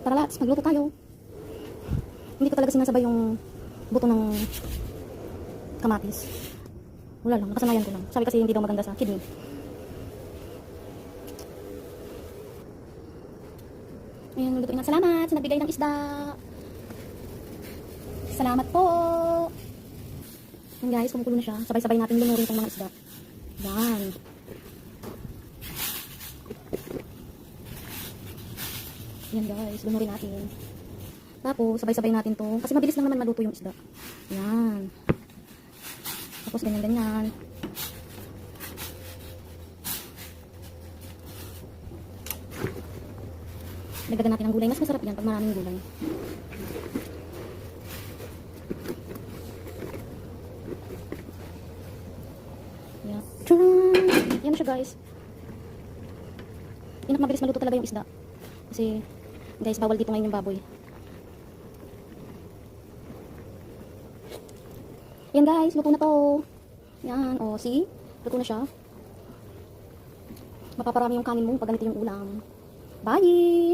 Tara Lats, magluto tayo. Hindi ko talaga sinasabay yung buto ng kamatis. Wala lang, nakasanayan ko lang. Sabi kasi hindi daw maganda sa kidney. Ayan, lutuin na. Salamat sa nagbigay ng isda. Salamat po. Ayan guys, kumukulo na siya. Sabay-sabay natin lunurin itong mga isda. Yan. Yan guys, lunurin natin. Tapos, sabay-sabay natin to. Kasi mabilis lang naman maluto yung isda. Yan. Tapos, ganyan-ganyan. Dagdagan natin ang gulay. Mas masarap yan pag maraming gulay. Yan. Tcharam! Yan na siya guys. Mabilis maluto talaga yung isda. Kasi, guys, bawal dito ngayon yung baboy. Yan guys, luto na to. Yan, o, see? Luto na siya. Mapaparami yung kanin mo pag ganito yung ulam. Bye!